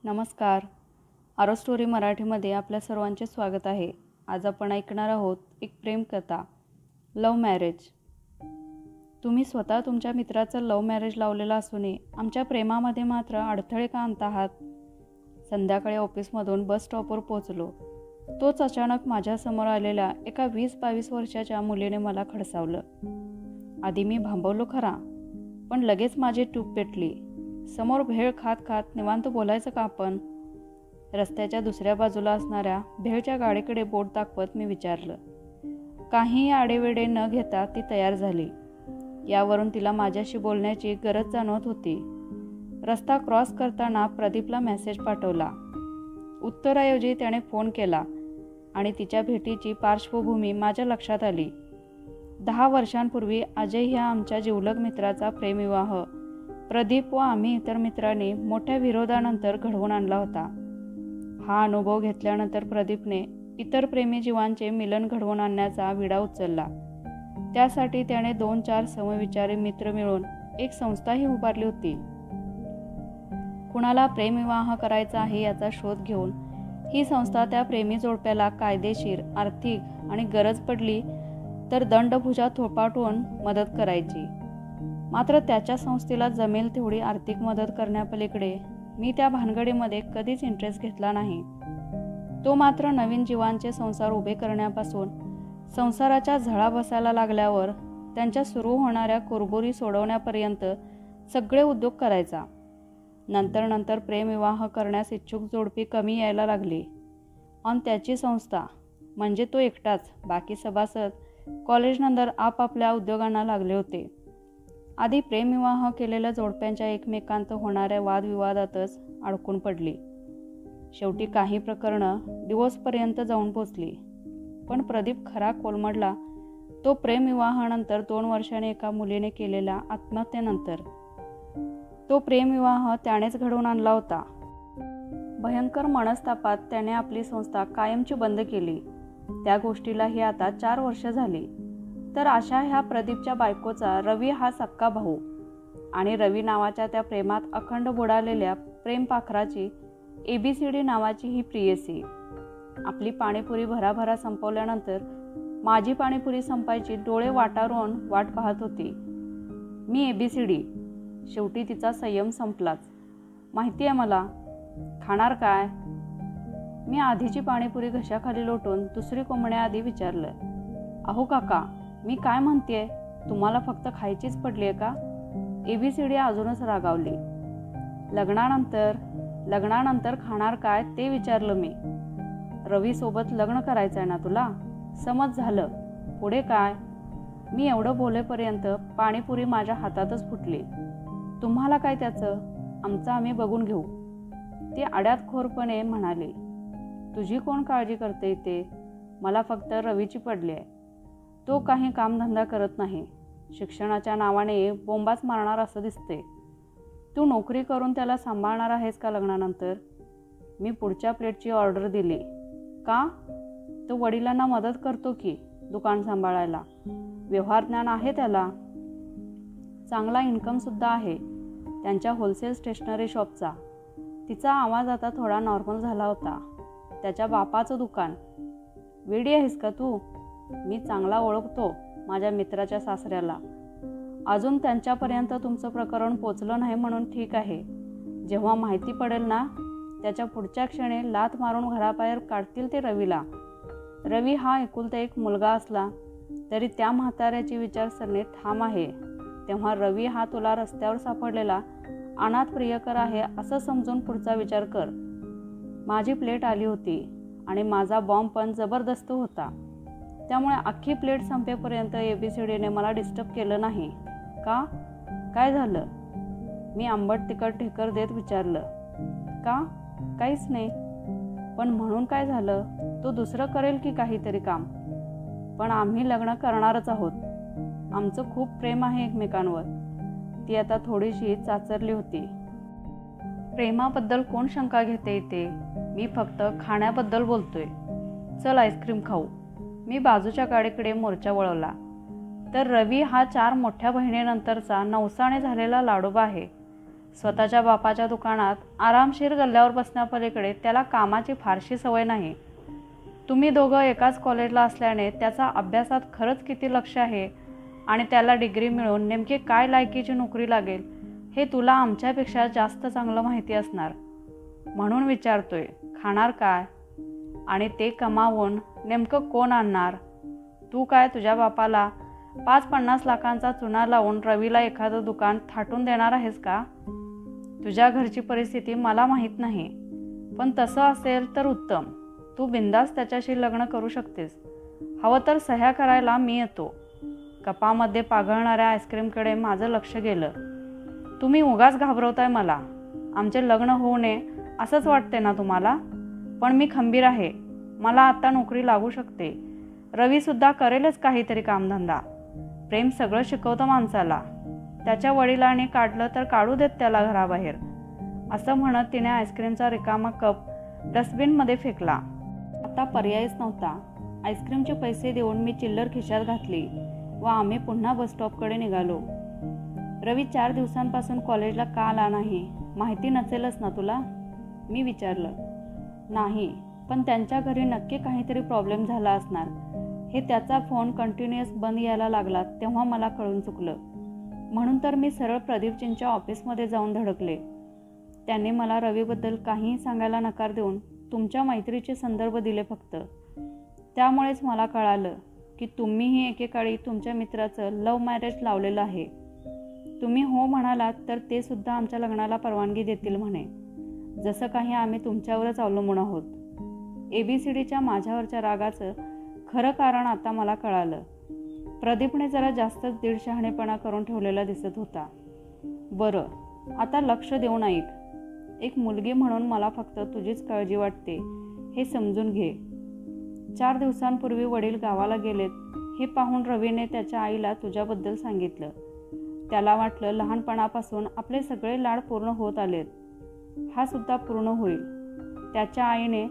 नमस्कार. आरो स्टोरी मराठीमध्ये आपल्या सर्वांचे स्वागत आहे. आज आपण ऐकणार आहोत एक प्रेमकथा, लव्ह मॅरेज. तुम्ही स्वतः तुमच्या मित्राचं लव्ह मॅरेज लावलेलं असूनही आमच्या प्रेमामध्ये मात्र अडथळे का आणत आहात? संध्याकाळी ऑफिसमधून बस स्टॉपवर पोचलो. तोच अचानक माझ्यासमोर आलेल्या एका 20-22 वर्षाच्या मुलीने मला खडसावलं. आधी मी भांबवलो खरा, पण लगेच माझी टूप पेटली. समोर भेळ खात खात निवांत बोलायचं का आपण? रस्त्याच्या दुसऱ्या बाजूला असणाऱ्या भेळच्या गाडीकडे बोट दाखवत मी विचारलं. काहीही आडेवेडे न घेता ती तयार झाली. यावरून तिला माझ्याशी बोलण्याची गरज जाणवत होती. रस्ता क्रॉस करताना प्रदीपला मेसेज पाठवला. उत्तराऐवजी त्याने फोन केला आणि तिच्या भेटीची पार्श्वभूमी माझ्या लक्षात आली. 10 वर्षांपूर्वी अजय ह्या आमच्या जिवलग मित्राचा प्रेमविवाह प्रदीप व आम्ही इतर मित्रांनी मोठ्या विरोधानंतर घडवून आणला होता. हा अनुभव घेतल्यानंतर प्रदीपने इतर प्रेमी जीवांचे मिलन घडवून आणण्याचा विडा उचलला. त्यासाठी त्याने 2-4 समविचारी मित्र मिळून एक संस्थाही उभारली होती. कुणाला प्रेमविवाह करायचा आहे याचा शोध घेऊन ही संस्था त्या प्रेमी जोडप्याला कायदेशीर, आर्थिक आणि गरज पडली तर दंडभुजा थोपाटून मदत करायची. मात्र त्याच्या संस्थेला जमेल तेवढी आर्थिक मदत करण्यापलीकडे मी त्या भानगडीमध्ये कधीच इंटरेस्ट घेतला नाही. तो मात्र नवीन जीवांचे संसार उभे करण्यापासून संसाराच्या झळा बसायला लागल्यावर त्यांच्या सुरू होणाऱ्या कुरबुरी सोडवण्यापर्यंत सगळे उद्योग करायचा. नंतर प्रेमविवाह करण्यास इच्छुक जोडपी कमी यायला लागली आणि त्याची संस्था म्हणजे तो एकटाच, बाकी सभासद कॉलेजनंतर आपापल्या उद्योगांना लागले होते. आधी प्रेमविवाह केलेल्या जोडप्यांच्या एकमेकांत होणाऱ्या वादविवादातच अडकून पडली. शेवटी काही प्रकरणं डिवोर्सपर्यंत जाऊन पोचली. पण प्रदीप खरा कोलमडला तो प्रेमविवाहानंतर 2 वर्षांनी एका मुलीने केलेल्या आत्महत्येनंतर. तो प्रेमविवाह त्यानेच घडवून आणला होता. भयंकर मनस्तापात त्याने आपली संस्था कायमची बंद केली. त्या गोष्टीलाही आता 4 वर्ष झाली. तर अशा ह्या प्रदीपच्या बायकोचा रवी हा सक्का भाऊ आणि रवी नावाच्या त्या प्रेमात अखंड बुडालेल्या प्रेमपाखराची ABCD नावाची ही प्रियसी. आपली पाणीपुरी भराभरा संपवल्यानंतर माझी पाणीपुरी संपायची डोळे वाटारून वाट पाहत होती. मी ABCD. शेवटी तिचा संयम संपलाच. माहिती आहे मला. खाणार काय? मी आधीची पाणीपुरी घशाखाली लोटून दुसरी कोंबण्याआधी विचारलं. अहो काका, मी काय म्हणतेय, तुम्हाला फक्त खायचीच पडली आहे का? ABCD अजूनच रागावली. लग्नानंतर खाणार काय ते विचारलं मी. रवी सोबत लग्न करायचं आहे ना तुला? समज झालं. पुढे काय? मी एवढं बोलेपर्यंत पाणीपुरी माझ्या हातातच फुटली. तुम्हाला काय त्याचं? आमचं आम्ही बघून घेऊ, ती आड्यातखोरपणे म्हणाली. तुझी कोण काळजी करते ते? मला फक्त रवीची पडली आहे. तो काही कामधंदा करत नाही. शिक्षणाच्या नावाने बोंबाच मारणार असं दिसते. तू नोकरी करून त्याला सांभाळणार आहेस का लग्नानंतर? मी पुढच्या प्लेटची ऑर्डर दिली. का? तो वडिलांना मदत करतो की दुकान सांभाळायला. व्यवहार ज्ञान आहे त्याला. चांगला इन्कमसुद्धा आहे त्यांच्या होलसेल स्टेशनरी शॉपचा. तिचा आवाज आता थोडा नॉर्मल झाला होता. त्याच्या बापाचं दुकान. वेडी आहेस का तू? मी चांगला ओळखतो माझ्या मित्राच्या सासऱ्याला. अजून त्यांच्यापर्यंत तुमचं प्रकरण पोचलं नाही म्हणून ठीक आहे. जेव्हा माहिती पडेल ना, त्याच्या पुढच्या क्षणी लाथ मारून घराबाहेर काढतील ते रवीला. रवी हा एकुलता एक मुलगा असला तरी त्या म्हाताऱ्याची विचारसरणी ठाम आहे. तेव्हा रवी हा तुला रस्त्यावर सापडलेला अनाथ प्रियकर आहे असं समजून पुढचा विचार कर. माझी प्लेट आली होती आणि माझा बॉम्ब पण जबरदस्त होता. त्यामुळे अख्खी प्लेट संपेपर्यंत ABCDने मला डिस्टर्ब केलं नाही. का? काय झालं? मी आंबट तिखट ढेकर देत विचारलं. का? काहीच नाही. पण म्हणून काय झालं? तो दुसरं करेल की काहीतरी काम. पण आम्ही लग्न करणारच आहोत. आमचं खूप प्रेम आहे एकमेकांवर. ती आता थोडीशी चाचरली होती. प्रेमाबद्दल कोण शंका घेते इथे? मी फक्त खाण्याबद्दल बोलतोय. चल आईस्क्रीम खाऊ. मी बाजूच्या गाडीकडे मोर्चा वळवला. तर रवी हा 4 मोठ्या बहिणीनंतरचा नवसाने झालेला लाडोबा आहे. स्वतःच्या बापाच्या दुकानात आरामशीर गल्ल्यावर बसण्यापलीकडे त्याला कामाची फारशी सवय नाही. तुम्ही दोघं एकाच कॉलेजला असल्याने त्याचा अभ्यासात खरंच किती लक्ष आहे आणि त्याला डिग्री मिळून नेमकी काय लायकीची नोकरी लागेल हे तुला आमच्यापेक्षा जास्त चांगलं माहिती असणार. म्हणून विचारतोय, खाणार काय आणि ते कमावून नेमकं कोण आणणार? तू काय तुझ्या बापाला 5-50 लाखांचा चुना लावून रवीला एखादं दुकान थाटून देणार आहेस का? तुझ्या घरची परिस्थिती मला माहीत नाही, पण तसं असेल तर उत्तम. तू बिंदास त्याच्याशी लग्न करू शकतेस. हवं तर सह्या करायला मी येतो. कपामध्ये पाघळणाऱ्या आईस्क्रीमकडे माझं लक्ष गेलं. तुम्ही उगाच घाबरवताय मला. आमचे लग्न होऊ नये असंच वाटते ना तुम्हाला? पण मी खंबीर आहे. मला आता नोकरी लागू शकते. रवीसुद्धा करेलच काहीतरी कामधंदा. प्रेम सगळं शिकवतं माणसाला. त्याच्या वडिलांनी काढलं तर काढू देत त्याला घराबाहेर. असं म्हणत तिने आईस्क्रीमचा रिकामा कप डस्टबिनमध्ये फेकला. आता पर्यायच नव्हता. आईस्क्रीमचे पैसे देऊन मी चिल्लर खिशात घातली व आम्ही पुन्हा बसस्टॉपकडे निघालो. रवी 4 दिवसांपासून कॉलेजला का आला नाही माहिती नसेलच ना तुला? मी विचारलं. नाही, पण त्यांच्या घरी नक्की काहीतरी प्रॉब्लेम झाला असणार हे त्याचा फोन कंटिन्युअस बंद यायला लागला तेव्हा मला कळून चुकलं. म्हणून तर मी सरळ प्रदीपजींच्या ऑफिसमध्ये जाऊन धडकले. त्यांनी मला रवीबद्दल काहीही सांगायला नकार देऊन तुमच्या मैत्रीचे संदर्भ दिले फक्त. त्यामुळेच मला कळालं की तुम्हीही एकेकाळी तुमच्या मित्राचं लव्ह मॅरेज लावलेलं आहे. तुम्ही हो म्हणालात तर ते सुद्धा आमच्या लग्नाला परवानगी देतील म्हणे. जसं काही आम्ही तुमच्यावरच अवलंबून आहोत. ABCDच्या माझ्यावरच्या रागाचं खरं कारण आता मला कळालं. प्रदीपने जरा जास्तच दीडशहाणेपणा करून ठेवलेला दिसत होता. बरं, आता लक्ष देऊन ऐक. एक मुलगी म्हणून मला फक्त तुझीच काळजी वाटते हे समजून घे. 4 दिवसांपूर्वी वडील गावाला गेलेत हे पाहून रवीने त्याच्या आईला तुझ्याबद्दल सांगितलं. त्याला वाटलं लहानपणापासून आपले सगळे लाड पूर्ण होत आलेत. हा सुद्धा पूर्ण होईल. त्याच्या आईने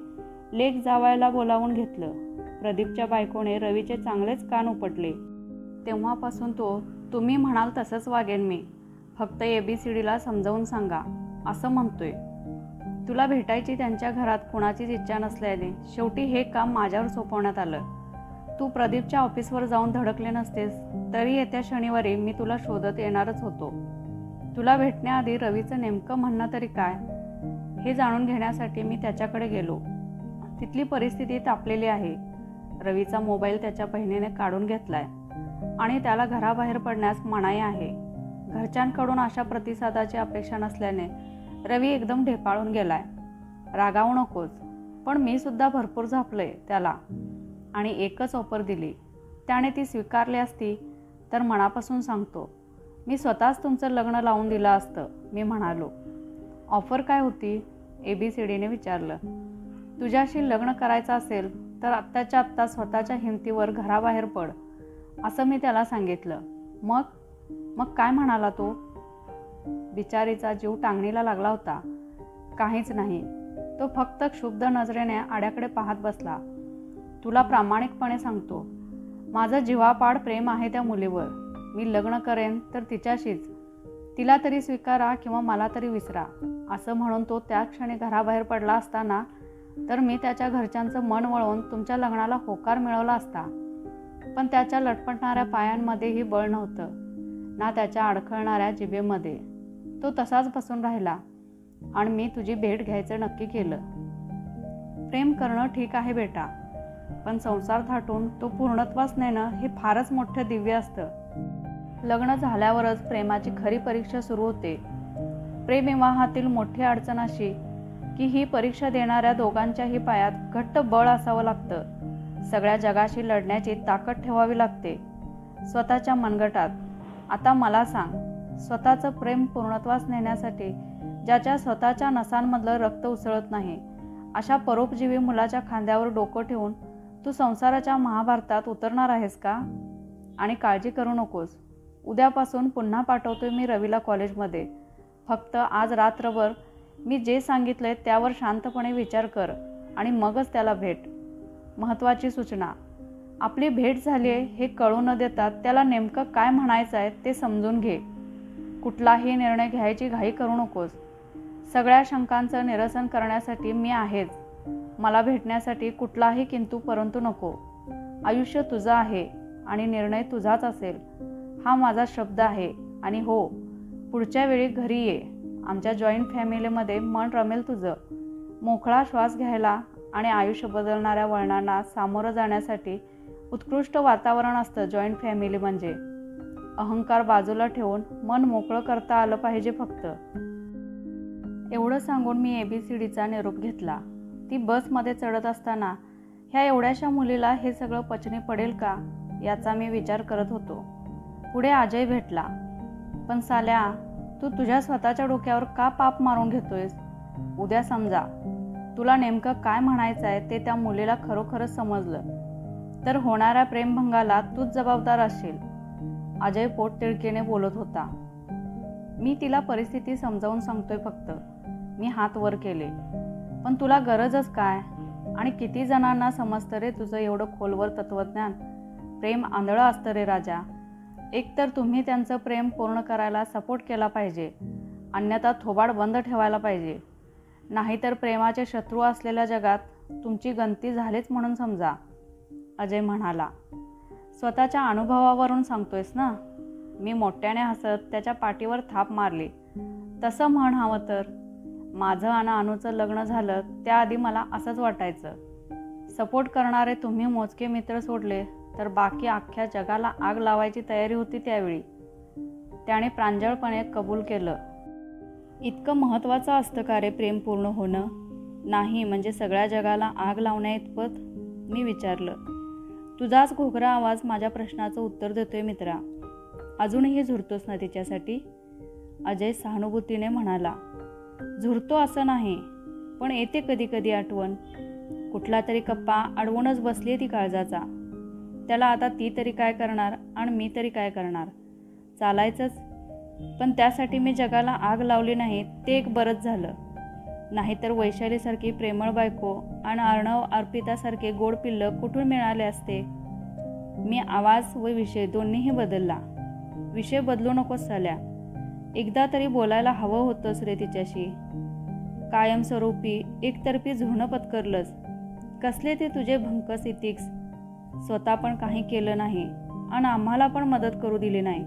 लेक जावायला बोलावून घेतलं. प्रदीपच्या बायकोने रवीचे चांगलेच कान उपटले. तेव्हापासून तो तुम्ही म्हणाल तसंच वागेन मी, फक्त ABCDला समजावून सांगा असं म्हणतोय. तुला भेटायची त्यांच्या घरात कुणाचीच इच्छा नसल्याने शेवटी हे काम माझ्यावर सोपवण्यात आलं. तू प्रदीपच्या ऑफिसवर जाऊन धडकले नसतेस तरी येत्या शनिवारी मी तुला शोधत येणारच होतो. तुला भेटण्याआधी रवीचं नेमकं म्हणणं तरी काय हे जाणून घेण्यासाठी मी त्याच्याकडे गेलो. तिथली परिस्थिती तापलेली आहे. रवीचा मोबाईल त्याच्या बहिणीने काढून घेतलाय आणि त्याला घराबाहेर पडण्यास मनाई आहे. घरच्यांकडून अशा प्रतिसादाची अपेक्षा नसल्याने रवी एकदम ढेपाळून गेलाय. रागावू नकोस, पण मी सुद्धा भरपूर झापलंय त्याला आणि एकच ऑफर दिली. त्याने ती स्वीकारली असती तर मनापासून सांगतो मी स्वतःच तुमचं लग्न लावून दिलं असतं, मी म्हणालो. ऑफर काय होती? ABCDने विचारलं. तुझ्याशी लग्न करायचं असेल तर आत्ताच्या आत्ता स्वतःच्या हिमतीवर घराबाहेर पड असं मी त्याला सांगितलं. मग काय म्हणाला तो? बिचारीचा जीव टांगणीला लागला होता. काहीच नाही. तो फक्त क्षुब्ध नजरेने आड्याकडे पाहत बसला. तुला प्रामाणिकपणे सांगतो, माझं जीवापाड प्रेम आहे त्या मुलीवर. मी लग्न करेन तर तिच्याशीच. तिला तरी स्वीकारा किंवा मला तरी विसरा असं म्हणून तो त्या क्षणी घराबाहेर पडला असताना तर मी त्याच्या घरच्यांचं मन वळवून तुमच्या लग्नाला होकार मिळवला असता. पण त्याच्या लटपटणाऱ्या पायांमध्येही बळ नव्हतं ना त्याच्या अडखळणाऱ्या जिभेमध्ये. तो तसाच बसून राहिला आणि मी तुझी भेट घ्यायचं नक्की केलं. प्रेम करणं ठीक आहे बेटा, पण संसार थाटून तो पूर्णत्वास नेणं हे फारच मोठं दिव्य असतं. लग्न झाल्यावरच प्रेमाची खरी परीक्षा सुरू होते. प्रेमविवाहातील मोठी अडचण अशी की ही परीक्षा देणाऱ्या दोघांच्याही पायात घट्ट बळ असावं लागतं. सगळ्या जगाशी लढण्याची ताकद ठेवावी लागते स्वतःच्या मनगटात. आता मला सांग, स्वतःचं प्रेम पूर्णत्वास नेण्यासाठी ज्याच्या स्वतःच्या नसांमधलं रक्त उसळत नाही अशा परोपजीवी मुलाच्या खांद्यावर डोकं ठेवून तू संसाराच्या महाभारतात उतरणार आहेस का? आणि काळजी करू नकोस, उद्यापासून पुन्हा पाठवतोय मी रवीला कॉलेजमध्ये. फक्त आज रात्रभर मी जे सांगितलंय त्यावर शांतपणे विचार कर आणि मगच त्याला भेट. महत्त्वाची सूचना, आपली भेट झाली आहे हे कळू न देता त्याला नेमकं काय म्हणायचं आहे ते समजून घे. कुठलाही निर्णय घ्यायची घाई करू नकोस. सगळ्या शंकांचं निरसन करण्यासाठी मी आहेच. मला भेटण्यासाठी कुठलाही किंतु परंतु नको. आयुष्य तुझं आहे आणि निर्णय तुझाच असेल, हा माझा शब्द आहे. आणि हो, पुढच्या वेळी घरी ये. आमच्या जॉईंट फॅमिलीमध्ये मन रमेल तुझं. मोकळा श्वास घ्यायला आणि आयुष्य बदलणाऱ्या वळणांना सामोरं जाण्यासाठी उत्कृष्ट वातावरण असतं जॉईंट फॅमिली म्हणजे. अहंकार बाजूला ठेवून मन मोकळं करता आलं पाहिजे फक्त. एवढं सांगून मी ABCDचा निरोप घेतला. ती बसमध्ये चढत असताना ह्या एवढ्याशा मुलीला हे सगळं पचनी पडेल का याचा मी विचार करत होतो. पुढे अजय भेटला. पण साल्या, तू तुझ्या स्वतःच्या डोक्यावर का पाप मारून घेतोयस? उद्या समजा तुला नेमकं काय म्हणायचं आहे ते त्या मुलीला खरोखरच समजलं तर होणाऱ्या प्रेमभंगाला तूच जबाबदार असशील. अजय पोटतिडकीने बोलत होता. मी तिला परिस्थिती समजावून सांगतोय फक्त. मी हात वर केले. पण तुला गरजच काय? आणि किती जणांना समजतं रे तुझं एवढं खोलवर तत्वज्ञान? प्रेम आंधळं असतं रे राजा. एकतर तुम्ही त्यांचं प्रेम पूर्ण करायला सपोर्ट केला पाहिजे, अन्यथा थोबाड बंद ठेवायला पाहिजे. नाहीतर प्रेमाचे शत्रू असलेल्या जगात तुमची गंती झालीच म्हणून समजा, अजय म्हणाला. स्वतःच्या अनुभवावरून सांगतोयस ना? मी मोठ्याने हसत त्याच्या पाठीवर थाप मारली. तसं म्हण हवं तर. माझं आणि अनुचं लग्न झालं त्याआधी मला असंच वाटायचं. सपोर्ट करणारे तुम्ही मोजके मित्र सोडले तर बाकी अख्ख्या जगाला आग लावायची तयारी होती त्यावेळी. त्याने प्रांजळपणे कबूल केलं. इतकं महत्त्वाचं असतं का रे प्रेम पूर्ण होणं? नाही म्हणजे सगळ्या जगाला आग लावण्याइतपत? मी विचारलं. तुझाच घोगरा आवाज माझ्या प्रश्नाचं उत्तर देतोय मित्रा. अजूनही झुरतोस ना तिच्यासाठी? अजय सहानुभूतीने म्हणाला. झुरतो असं नाही, पण येते कधी कधी आठवण. कुठला तरी कप्पा अडवूनच बसली ती काळजाचा. त्याला आता ती तरी काय करणार आणि मी तरी काय करणार? चालायचंच. पण त्यासाठी मी जगाला आग लावली नाही ते एक बरंच झालं. नाहीतर वैशालीसारखी प्रेमळ बायको आणि अर्णव अर्पितासारखे गोड पिल्ल कुठून मिळाले असते? मी आवाज व विषय दोन्हीही बदलला. विषय बदलू नकोस साल्या. एकदा तरी बोलायला हवं होतंच रे तिच्याशी. कायमस्वरूपी एकतर्फी झुरणं पत्करलंस. कसले ते तुझे भंकस इथिक्स. स्वतः पण काही केलं नाही आणि आम्हाला पण मदत करू दिली नाही.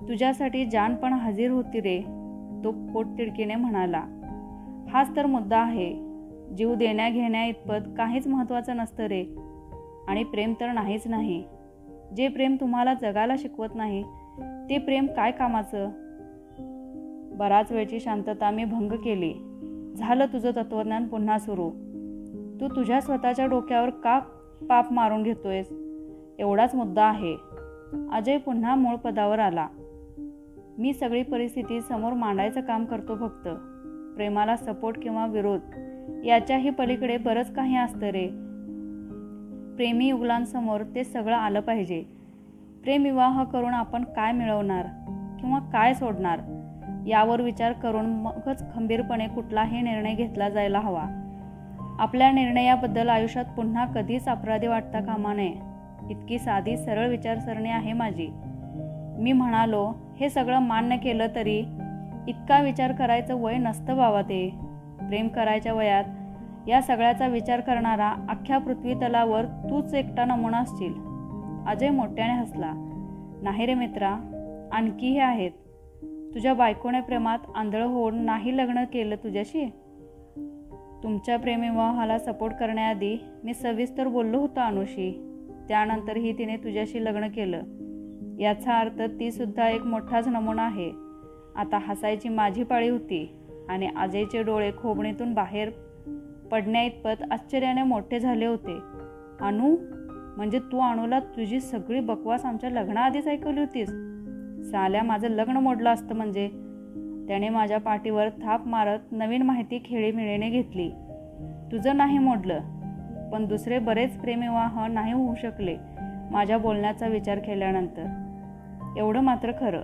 तुझ्यासाठी जान पण हजीर होती रे, तो पोटतिडकीने म्हणाला. हाच तर मुद्दा आहे. जीव देण्या घेण्या इतपत काहीच महत्त्वाचं नसतं रे. आणि प्रेम तर नाहीच नाही. जे प्रेम तुम्हाला जगाला शिकवत नाही ते प्रेम काय कामाचं? बराच वेळची शांतता मी भंग केली. झालं तुझं तत्वज्ञान पुन्हा सुरू. तू तुझ्या स्वतःच्या डोक्यावर का पाप मारून घेतोयस? एवढाच मुद्दा आहे. अजय पुन्हा मूळ पदावर आला. मी सगळी परिस्थिती समोर मांडायचं काम करतो फक्त. प्रेमाला सपोर्ट किंवा विरोध याच्याही पलीकडे बरंच काही असतं रे. प्रेमी युगलांसमोर ते सगळं आलं पाहिजे. प्रेमविवाह करून आपण काय मिळवणार किंवा काय सोडणार यावर विचार करून मगच खंबीरपणे कुठलाही निर्णय घेतला जायला हवा. आपल्या निर्णयाबद्दल आयुष्यात पुन्हा कधीच अपराधी वाटता कामा नये. इतकी साधी सरळ विचारसरणी आहे माझी. मी म्हणालो, हे सगळं मान्य केलं तरी इतका विचार करायचं वय नसतं बाबा ते. प्रेम करायच्या वयात या सगळ्याचा विचार करणारा अख्ख्या पृथ्वी तलावर तूच एकटा नमुना असशील. अजय मोठ्याने हसला. नाही रे मित्रा, आणखीही आहेत. तुझ्या बायकोने प्रेमात आंधळ होऊन नाही लग्न केलं तुझ्याशी. तुमच्या प्रेमविवाहाला सपोर्ट करण्याआधी मी सविस्तर बोललो होतो अनुशी. त्यानंतरही तिने तुझ्याशी लग्न केलं. याचा अर्थ ती सुद्धा एक मोठाच नमुना आहे. आता हसायची माझी पाळी होती आणि अजयचे डोळे खोबणीतून बाहेर पडण्याइतपत आश्चर्याने मोठे झाले होते. अनु, म्हणजे तू अणूला तुझी सगळी बकवास आमच्या लग्नाआधीच ऐकवली होतीस? साल्या, माझं लग्न मोडलं असतं म्हणजे. त्याने माझ्या पाठीवर थाप मारत नवीन माहिती खेळीमेळीने घेतली. तुझं नाही मोडलं, पण दुसरे बरेच प्रेमविवाह नाही होऊ शकले माझ्या बोलण्याचा विचार केल्यानंतर. एवढं मात्र खरं,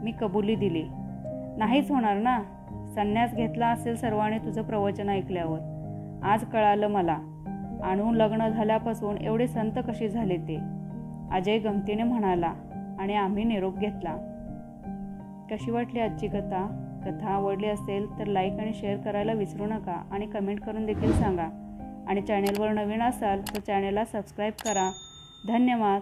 मी कबुली दिली. नाहीच होणार ना. संन्यास घेतला असेल सर्वांनी तुझं प्रवचन ऐकल्यावर. आज कळालं मला अणू लग्न झाल्यापासून एवढे संत कशी झाले ते. अजय गमतीने म्हणाला आणि आम्ही निरोप घेतला. कशी वाटली आजची कथा? कथा आवडली असेल तर लाईक आणि शेअर करायला विसरू नका आणि कमेंट करून देखील सांगा. आणि चॅनेलवर नवीन असाल तर चॅनेलला सबस्क्राईब करा. धन्यवाद.